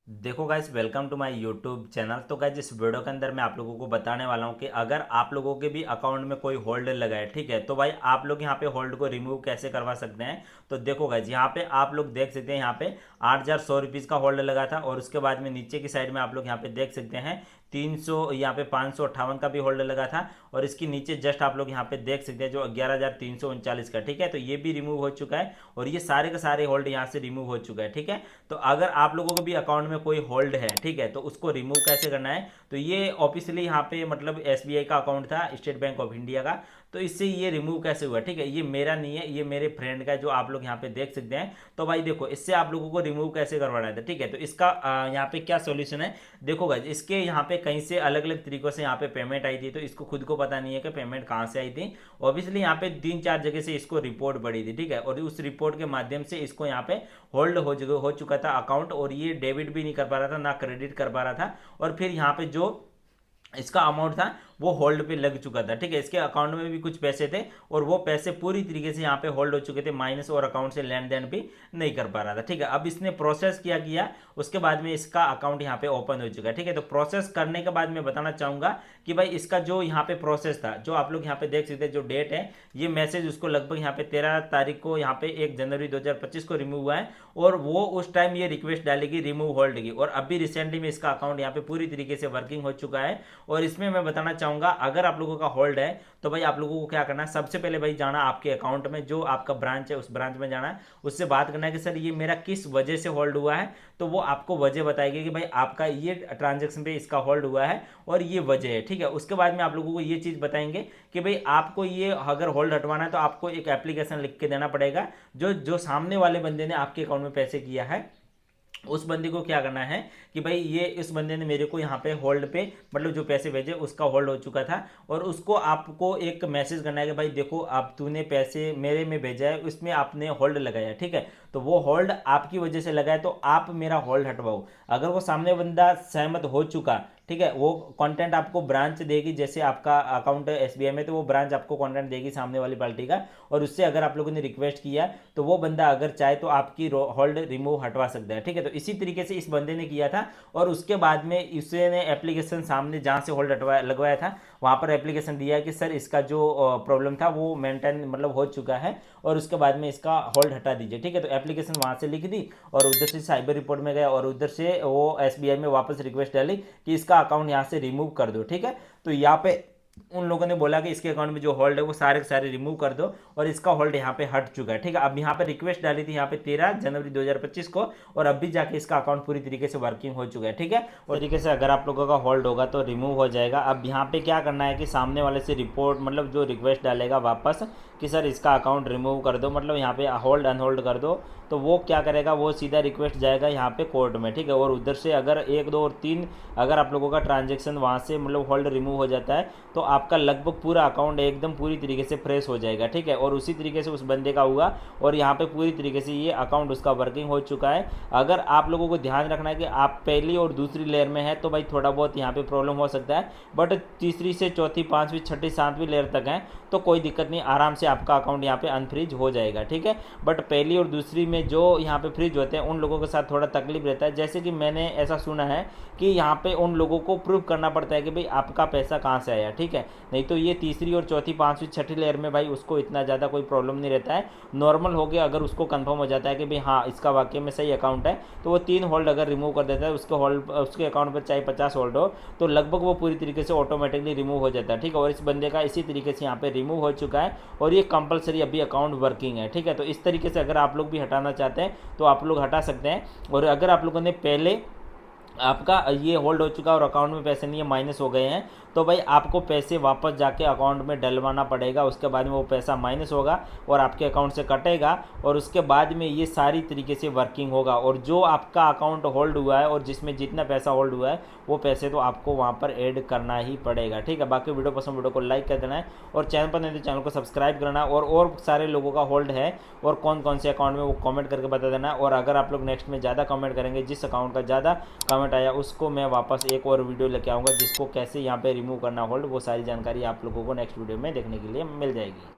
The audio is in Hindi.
देखो guys, welcome to my YouTube channel. तो गाइस, इस वीडियो के अंदर मैं आप लोगों को बताने वाला हूं कि अगर आप लोगों के भी अकाउंट में कोई होल्ड लगा है, ठीक है, तो भाई आप लोग यहां पे होल्ड को रिमूव कैसे करवा सकते हैं। तो देखो गाइस, यहां पे आप लोग देख सकते हैं, यहां पे 8,100 रुपीज़ का होल्ड लगा था और उसके बाद में नीचे की साइड में आप लोग यहां पे देख सकते हैं 300, यहाँ पे 558 का भी होल्ड लगा था और इसके नीचे जस्ट आप लोग यहाँ पे देख सकते हैं जो 11,339 का, ठीक है, तो ये भी रिमूव हो चुका है और ये सारे के सारे होल्ड यहाँ से रिमूव हो चुका है, ठीक है। तो अगर आप लोगों को भी अकाउंट में कोई होल्ड है, ठीक है, तो उसको रिमूव कैसे करना है। तो ये ऑफिशियली यहाँ पे मतलब एसबीआई का अकाउंट था, स्टेट बैंक ऑफ इंडिया का, तो इससे ये रिमूव कैसे हुआ, ठीक है, ये मेरा नहीं है, ये मेरे फ्रेंड का है जो आप लोग यहाँ पे देख सकते हैं। तो भाई देखो, इससे आप लोगों को रिमूव कैसे करवाना है, ठीक है, तो इसका यहाँ पे क्या सोल्यूशन है। देखो गाइस, इसके यहाँ पे कहीं से अलग अलग तरीकों से यहाँ पे पेमेंट आई थी, तो इसको खुद को पता नहीं है कि पेमेंट कहाँ से आई थी। ऑब्वियसली यहाँ पे 3-4 जगह से इसको रिपोर्ट पड़ी थी, ठीक है, और उस रिपोर्ट के माध्यम से इसको यहाँ पे होल्ड हो चुका था अकाउंट और ये डेबिट भी नहीं कर पा रहा था ना क्रेडिट कर पा रहा था। और फिर यहाँ पे जो इसका अमाउंट था वो होल्ड पे लग चुका था, ठीक है, इसके अकाउंट में भी कुछ पैसे थे और वो पैसे पूरी तरीके से यहाँ पे होल्ड हो चुके थे माइनस, और अकाउंट से लेन देन भी नहीं कर पा रहा था, ठीक है। अब इसने प्रोसेस किया उसके बाद में इसका अकाउंट यहाँ पे ओपन हो चुका है, ठीक है। तो प्रोसेस करने के बाद मैं बताना चाहूंगा कि भाई इसका जो यहाँ पे प्रोसेस था, जो आप लोग यहाँ पे देख सकते हैं, जो डेट है, ये मैसेज उसको लगभग यहाँ पे 13 तारीख को, यहाँ पे 1 जनवरी 2025 को रिमूव हुआ है और वो उस टाइम ये रिक्वेस्ट डालेगी रिमूव होल्ड की, और अभी रिसेंटली में इसका अकाउंट यहाँ पे पूरी तरीके से वर्किंग हो चुका है। और इसमें मैं बताना चाहूंगा, अगर आप लोगों का होल्ड है तो भाई आप लोगों को क्या करना है, सबसे पहले भाई जाना आपके अकाउंट में, जो आपका ब्रांच है उस ब्रांच में जाना है, उससे बात करना है कि सर ये मेरा किस वजह से होल्ड हुआ है। तो वो आपको वजह बताएगी कि भाई आपका ये ट्रांजेक्शन पे इसका होल्ड हुआ है और ये वजह है, ठीक है। उसके बाद में आप लोगों को ये चीज बताएंगे कि भाई आपको ये अगर होल्ड हटवाना है तो आपको एक एप्लीकेशन लिख के देना पड़ेगा, जो जो सामने वाले बंदे ने आपके अकाउंट में पैसे किया है उस बंदे को क्या करना है कि भाई ये इस बंदे ने मेरे को यहाँ पे होल्ड पे मतलब जो पैसे भेजे उसका होल्ड हो चुका था, और उसको आपको एक मैसेज करना है कि भाई देखो आप तूने पैसे मेरे में भेजा है, उसमें आपने होल्ड लगाया, ठीक है, तो वो होल्ड आपकी वजह से लगा है, तो आप मेरा होल्ड हटवाओ। अगर वो सामने बंदा सहमत हो चुका, ठीक है, वो कंटेंट आपको ब्रांच देगी, जैसे आपका अकाउंट है एसबीआई में तो वो ब्रांच आपको कंटेंट देगी सामने वाली पार्टी का, और उससे अगर आप लोगों ने रिक्वेस्ट किया तो वो बंदा अगर चाहे तो आपकी होल्ड रिमूव हटवा सकता है, ठीक है। तो इसी तरीके से इस बंदे ने किया था और उसके बाद में उसने एप्लीकेशन सामने जहाँ से होल्ड हटवाया लगवाया था वहाँ पर एप्लीकेशन दिया है कि सर इसका जो प्रॉब्लम था वो मेंटेन मतलब हो चुका है और उसके बाद में इसका होल्ड हटा दीजिए, ठीक है। तो एप्लीकेशन वहाँ से लिख दी और उधर से साइबर रिपोर्ट में गया और उधर से वो एसबीआई में वापस रिक्वेस्ट डाली कि इसका अकाउंट यहाँ से रिमूव कर दो, ठीक है। तो यहाँ पे उन लोगों ने बोला कि इसके अकाउंट में जो होल्ड है वो सारे के सारे रिमूव कर दो और इसका होल्ड यहाँ पे हट चुका है, ठीक है। अब यहाँ पे रिक्वेस्ट डाली थी यहाँ पे 13 जनवरी 2025 को और अभी जाके इसका अकाउंट पूरी तरीके से वर्किंग हो चुका है, ठीक है। और तरीके से अगर आप लोगों का होल्ड होगा तो रिमूव हो जाएगा। अब यहाँ पे क्या करना है कि सामने वाले से रिपोर्ट मतलब जो रिक्वेस्ट डालेगा वापस कि सर इसका अकाउंट रिमूव कर दो, मतलब यहाँ पे होल्ड अनहोल्ड कर दो, तो वो क्या करेगा, वो सीधा रिक्वेस्ट जाएगा यहाँ पे कोर्ट में, ठीक है। और उधर से अगर 1, 2 और 3 अगर आप लोगों का ट्रांजेक्शन वहाँ से मतलब होल्ड रिमूव हो जाता है तो आपका लगभग पूरा अकाउंट एकदम पूरी तरीके से फ्रेश हो जाएगा, ठीक है। और उसी तरीके से उस बंदे का हुआ और यहाँ पे पूरी तरीके से ये अकाउंट उसका वर्किंग हो चुका है। अगर आप लोगों को ध्यान रखना है कि आप पहली और दूसरी लेयर में है तो भाई थोड़ा बहुत यहाँ पे प्रॉब्लम हो सकता है, बट तीसरी से चौथी, पाँचवीं, छठी, सातवीं लेयर तक है तो कोई दिक्कत नहीं, आराम से आपका अकाउंट यहाँ पे अनफ्रीज हो जाएगा, ठीक है। बट पहली और दूसरी में जो यहाँ पे फ्रीज होते हैं उन लोगों के साथ थोड़ा तकलीफ रहता है, जैसे कि मैंने ऐसा सुना है कि यहाँ पे उन लोगों को प्रूव करना पड़ता है कि भाई आपका पैसा कहाँ से आया, ठीक है। नहीं तो ये तीसरी और चौथी, पाँचवीं, छठी लेयर में भाई उसको इतना ज़्यादा कोई प्रॉब्लम नहीं रहता है। नॉर्मल हो गया अगर उसको कंफर्म हो जाता है कि भाई हाँ इसका वाकई में सही अकाउंट है तो वो 3 होल्ड अगर रिमूव कर देता है उसके होल्ड उसके अकाउंट पर चाहे 50 होल्ड हो तो लगभग वो पूरी तरीके से ऑटोमेटिकली रिमूव हो जाता है, ठीक है। और इस बंदे का इसी तरीके से यहाँ पे रिमूव हो चुका है और ये कंपलसरी अभी अकाउंट वर्किंग है, ठीक है। तो इस तरीके से अगर आप लोग भी हटाना चाहते हैं तो आप लोग हटा सकते हैं। और अगर आप लोगों ने पहले आपका ये होल्ड हो चुका और अकाउंट में पैसे नहीं है, माइनस हो गए हैं, तो भाई आपको पैसे वापस जाके अकाउंट में डलवाना पड़ेगा, उसके बाद में वो पैसा माइनस होगा और आपके अकाउंट से कटेगा और उसके बाद में ये सारी तरीके से वर्किंग होगा। और जो आपका अकाउंट होल्ड हुआ है और जिसमें जितना पैसा होल्ड हुआ है वो पैसे तो आपको वहाँ पर ऐड करना ही पड़ेगा, ठीक है। बाकी वीडियो पसंद वीडियो को लाइक कर देना है और चैनल पर नहीं तो चैनल को सब्सक्राइब करना, और सारे लोगों का होल्ड है और कौन कौन से अकाउंट में वो कमेंट करके बता देना। और अगर आप लोग नेक्स्ट में ज़्यादा कमेंट करेंगे, जिस अकाउंट का ज़्यादा कमेंट आया उसको मैं वापस एक और वीडियो लेके आऊँगा जिसको कैसे यहाँ पे रिमूव करना होल्ड, वो सारी जानकारी आप लोगों को नेक्स्ट वीडियो में देखने के लिए मिल जाएगी।